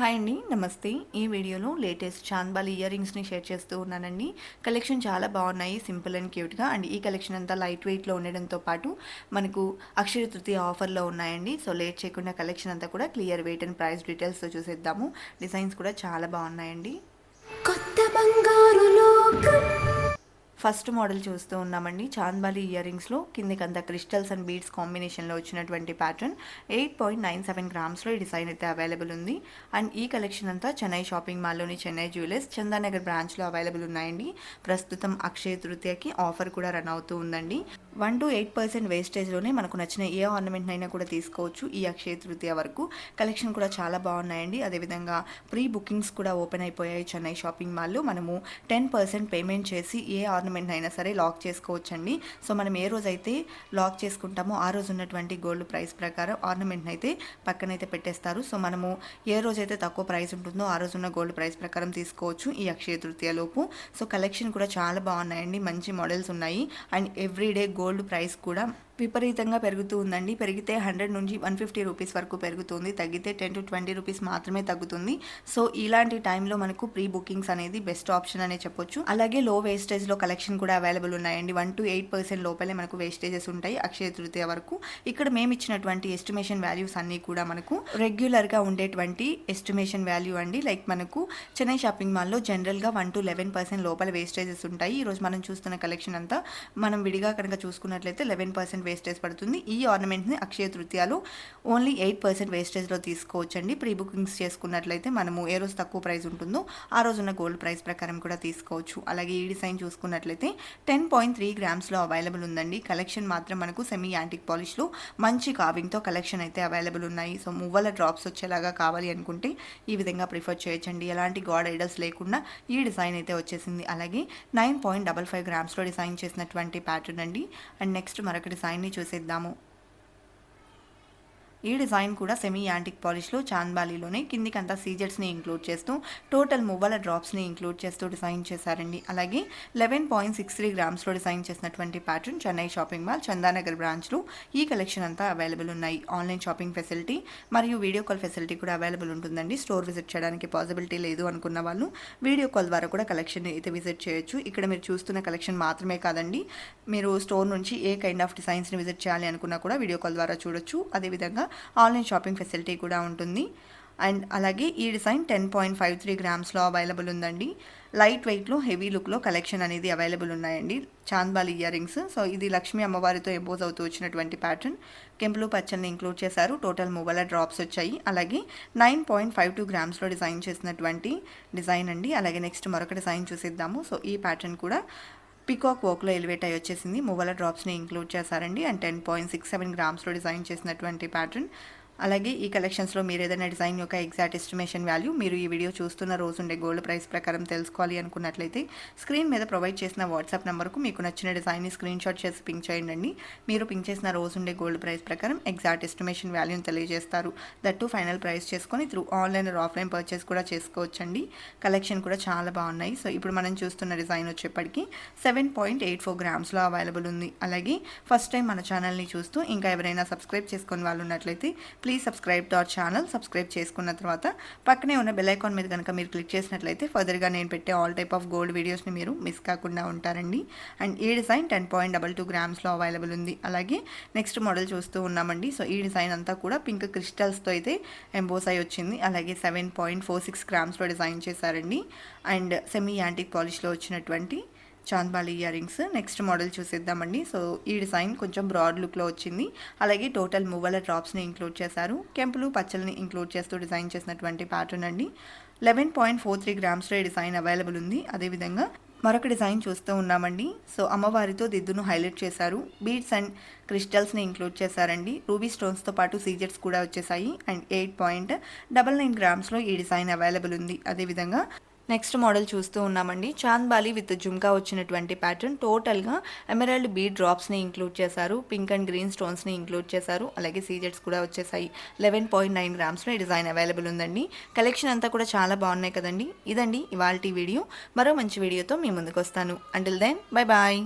Hi అండి, నమస్తే. ఈ వీడియోలో లేటెస్ట్ చాంద్బాలి ఇయర్ రింగ్స్ని షేర్ చేస్తూ ఉన్నానండి. కలెక్షన్ చాలా బాగున్నాయి, సింపుల్ అండ్ క్యూట్గా. అండ్ ఈ కలెక్షన్ అంతా లైట్ వెయిట్లో ఉండడంతో పాటు మనకు అక్షయ తృతీయ ఆఫర్లో ఉన్నాయండి. సో లేట్ చేయకుండా కలెక్షన్ అంతా కూడా క్లియర్ వెయిట్ అండ్ ప్రైస్ డీటెయిల్స్తో చూసేద్దాము. డిజైన్స్ కూడా చాలా బాగున్నాయండి. కొత్త బంగారు లోకం. ఫస్ట్ మోడల్ చూస్తూ ఉన్నామండి. చాంద్బాలి ఇయర్ రింగ్స్లో కిందకంతా క్రిస్టల్స్ అండ్ బీడ్స్ కాంబినేషన్లో వచ్చినటువంటి ప్యాటర్న్ 8.97 గ్రామ్స్లో ఈ డిజైన్ అయితే అవైలబుల్ ఉంది. అండ్ ఈ కలెక్షన్ అంతా చెన్నై షాపింగ్ మాల్లోని చెన్నై జ్యువెలర్స్ చందానగర్ బ్రాంచ్లో అవైలబుల్ ఉన్నాయండి. ప్రస్తుతం అక్షయ తృతీయకి ఆఫర్ కూడా రన్ అవుతూ ఉందండి. 1 to 8% వేస్టేజ్లోనే మనకు నచ్చిన ఏ ఆర్నమెంట్ అయినా కూడా తీసుకోవచ్చు. ఈ అక్షయ తృతీయ వరకు కలెక్షన్ కూడా చాలా బాగున్నాయండి. అదేవిధంగా ప్రీ బుకింగ్స్ కూడా ఓపెన్ అయిపోయాయి చెన్నై షాపింగ్ మాల్లో. మనము 10% పేమెంట్ చేసి ఏ ఆర్నమెంట్ అయినా సరే లాక్ చేసుకోవచ్చండి. సో మనం ఏ రోజైతే లాక్ చేసుకుంటామో ఆ రోజు ఉన్నటువంటి గోల్డ్ ప్రైస్ ప్రకారం ఆర్నమెంట్ అయితే పక్కనైతే పెట్టేస్తారు. సో మనము ఏ రోజైతే తక్కువ ప్రైస్ ఉంటుందో ఆ రోజు ఉన్న గోల్డ్ ప్రైస్ ప్రకారం తీసుకోవచ్చు ఈ అక్షయ తృతీయ లోపు. సో కలెక్షన్ కూడా చాలా బాగున్నాయండి, మంచి మోడల్స్ ఉన్నాయి. అండ్ ఎవ్రీడే గోల్డ్ ప్రైస్ కూడా విపరీతంగా పెరుగుతూ ఉందండి. పెరిగితే 100 నుంచి 150 రూపీస్ వరకు పెరుగుతుంది, తగ్గితే 10 to 20 రూపీస్ మాత్రమే తగ్గుతుంది. సో ఇలాంటి టైంలో మనకు ప్రీ బుకింగ్స్ అనేది బెస్ట్ ఆప్షన్ అనే చెప్పొచ్చు. అలాగే లో వేస్టేజ్లో కలెక్షన్ కూడా అవైలబుల్ ఉన్నాయండి. 1 to 8% లోపలే మనకు వేస్టేజెస్ ఉంటాయి అక్షయ తృతీయ వరకు. ఇక్కడ మేము ఇచ్చినటువంటి ఎస్టిమేషన్ వాల్యూస్ అన్నీ కూడా మనకు రెగ్యులర్గా ఉండేటువంటి ఎస్టిమేషన్ వాల్యూ అండి. లైక్ మనకు చెన్నై షాపింగ్ మాల్లో జనరల్గా 1 to 11% లోపల వేస్టేజెస్ ఉంటాయి. ఈరోజు మనం చూస్తున్న కలెక్షన్ అంతా మనం విడిగా కనుక చూసుకున్నట్లయితే 11% వేస్టేజ్ పడుతుంది. ఈ ఆర్నమెంట్ని అక్షయ తృతీయలో ఓన్లీ 8% వేస్టేజ్లో తీసుకోవచ్చండి. ప్రీ బుకింగ్స్ చేసుకున్నట్లయితే మనము ఏ రోజు తక్కువ ప్రైస్ ఉంటుందో ఆ రోజున్న గోల్డ్ ప్రైస్ ప్రకారం కూడా తీసుకోవచ్చు. అలాగే ఈ డిజైన్ చూసుకున్నట్లయితే 10.3 గ్రామ్స్లో అవైలబుల్ ఉందండి. కలెక్షన్ మాత్రం మనకు సెమీ యాంటిక్ పాలిష్లో మంచి కావింగ్తో కలెక్షన్ అయితే అవైలబుల్ ఉన్నాయి. సో మువ్వల డ్రాప్స్ వచ్చేలాగా కావాలి అనుకుంటే ఈ విధంగా ప్రిఫర్ చేయొచ్చండి. ఎలాంటి గాడ్ ఐడల్స్ లేకుండా ఈ డిజైన్ అయితే వచ్చేసింది. అలాగే 9.55 గ్రామ్స్లో డిజైన్ చేసినటువంటి ప్యాటర్న్ అండి. అండ్ నెక్స్ట్ మరొక డిజైన్ చూసేద్దాము. ఈ డిజైన్ కూడా సెమీ యాంటిక్ పాలిష్లో చాంద్బాలిలోనే కిందికంతా సీజెట్స్ని ఇంక్లూడ్ చేస్తూ టోటల్ మువ్వల డ్రాప్స్ని ఇంక్లూడ్ చేస్తూ డిజైన్ చేశారండి. అలాగే 11.63 గ్రామ్స్లో డిజైన్ చేసినటువంటి pattern Chennai shopping mall Chandanagar బ్రాంచ్లో ఈ కలెక్షన్ అంతా అవైలబుల్ ఉన్నాయి. ఆన్లైన్ షాపింగ్ ఫెసిలిటీ మరియు వీడియో కాల్ ఫెసిలిటీ కూడా అవైలబుల్ ఉంటుందండి. స్టోర్ విజిట్ చేయడానికి పాసిబిలిటీ లేదు అనుకున్న వాళ్ళు వీడియో కాల్ ద్వారా కూడా కలెక్షన్ అయితే విజిట్ చేయొచ్చు. ఇక్కడ మీరు చూస్తున్న కలెక్షన్ మాత్రమే కాదండి, మీరు స్టోర్ నుంచి ఏ కైండ్ ఆఫ్ డిజైన్స్ని విజిట్ చేయాలి అనుకున్నా కూడా వీడియో కాల్ ద్వారా చూడొచ్చు. అదేవిధంగా ఆన్లైన్ షాపింగ్ ఫెసిలిటీ కూడా ఉంటుంది. అండ్ అలాగే ఈ డిజైన్ 10.53 గ్రామ్స్లో అవైలబుల్ ఉందండి. లైట్ వెయిట్లో హెవీ లుక్లో కలెక్షన్ అనేది అవైలబుల్ ఉన్నాయండి చాంద్బాలి ఇయర్ రింగ్స్. సో ఇది లక్ష్మీ అమ్మవారితో ఎంపోజ్ అవుతూ వచ్చినటువంటి ప్యాటర్న్. కెంపులు పచ్చల్ని ఇంక్లూడ్ చేశారు. టోటల్ మువ్వల డ్రాప్స్ వచ్చాయి. అలాగే 9.52 గ్రామ్స్లో డిజైన్ చేసినటువంటి డిజైన్ అండి. అలాగే నెక్స్ట్ మరొక డిజైన్ చూసేద్దాము. సో ఈ ప్యాటర్న్ కూడా పికాక్ వర్క్లో ఎలివేట్ అయ్యి వచ్చేసింది. మువ్వల డ్రాప్స్ని ఇంక్లూడ్ చేశారండి. అండ్ 10.67 గ్రామ్స్లో డిజైన్ చేసినటువంటి ప్యాటర్న్. అలాగే ఈ కలెక్షన్స్లో మీరు ఏదైనా డిజైన్ యొక్క ఎగ్జాక్ట్ ఎస్టిమేషన్ వాల్యూ మీరు ఈ వీడియో చూస్తున్న రోజు ఉండే గోల్డ్ ప్రైస్ ప్రకారం తెలుసుకోవాలి అనుకున్నట్లయితే స్క్రీన్ మీద ప్రొవైడ్ చేసిన వాట్సాప్ నెంబర్కు మీకు నచ్చిన డిజైన్ని స్క్రీన్ షాట్ చేసి పింక్ చేయండి. మీరు పింక్ చేసిన రోజు ఉండే గోల్డ్ ప్రైస్ ప్రకారం ఎగ్జాక్ట్ ఎస్టిమేషన్ వాల్యూని తెలియజేస్తారు. దట్టు ఫైనల్ ప్రైస్ చేసుకొని through online or offline purchase కూడా చేసుకోవచ్చండి. కలెక్షన్ కూడా చాలా బాగున్నాయి. సో ఇప్పుడు మనం చూస్తున్న డిజైన్ వచ్చేప్పటికి 7.84 గ్రామ్స్లో అవైలబుల్ ఉంది. అలాగే ఫస్ట్ టైం మన ఛానల్ని చూస్తూ ఇంకా ఎవరైనా సబ్స్క్రైబ్ చేసుకుని వాళ్ళు ఉన్నట్లయితే please subscribe to our channel. Subscribe చేసుకున్న తర్వాత పక్కనే ఉన్న బెల్ ఐకాన్ మీద కనుక మీరు క్లిక్ చేసినట్లయితే ఫర్దర్గా నేను పెట్టే ఆల్ టైప్ ఆఫ్ గోల్డ్ వీడియోస్ని మీరు మిస్ కాకుండా ఉంటారండి. అండ్ ఈ డిజైన్ 10.22 గ్రామ్స్లో అవైలబుల్ ఉంది. అలాగే నెక్స్ట్ మోడల్ చూస్తూ ఉన్నామండి. సో ఈ డిజైన్ అంతా కూడా పింక్ క్రిస్టల్స్తో అయితే ఎంబోస్ అయి వచ్చింది. అలాగే 7.46 గ్రామ్స్లో డిజైన్ చేశారండి. అండ్ సెమీ యాంటిక్ పాలిష్లో వచ్చినటువంటి chandbali ear rings. Next model చూసేద్దామండి. సో ఈ డిజైన్ కొంచెం బ్రాడ్ లుక్లో వచ్చింది. అలాగే టోటల్ మువ్వల డ్రాప్స్ని ఇంక్లూడ్ చేశారు. కెంపులు పచ్చల్ని ఇంక్లూడ్ చేస్తూ డిజైన్ చేసినటువంటి ప్యాటర్న్ అండి. 11.43 గ్రామ్స్లో ఈ డిజైన్ అవైలబుల్ ఉంది. అదేవిధంగా మరొక డిజైన్ చూస్తూ ఉన్నామండి. సో అమ్మవారితో దిద్దును హైలైట్ చేశారు. బీడ్స్ అండ్ క్రిస్టల్స్ని ఇంక్లూడ్ చేశారండి. రూబీ స్టోన్స్తో పాటు సీజెట్స్ కూడా వచ్చేసాయి. అండ్ 8.99 గ్రామ్స్లో ఈ డిజైన్ అవైలబుల్ ఉంది. అదేవిధంగా నెక్స్ట్ మోడల్ చూస్తూ ఉన్నామండి. చాంద్బాలి విత్ జుమ్కా వచ్చినటువంటి ప్యాటర్న్. టోటల్గా ఎమరాల్డ్ బీడ్ డ్రాప్స్ని ఇంక్లూడ్ చేశారు. పింక్ అండ్ గ్రీన్ స్టోన్స్ని ఇంక్లూడ్ చేశారు. అలాగే సీజెట్స్ కూడా వచ్చేసాయి. 11.9 గ్రామ్స్లో ఈ డిజైన్ అవైలబుల్ ఉందండి. కలెక్షన్ అంతా కూడా చాలా బాగున్నాయి కదండి. ఇదండి ఇవాల్టి వీడియో. మరో మంచి వీడియోతో మీ ముందుకు వస్తాను. Until then bye bye.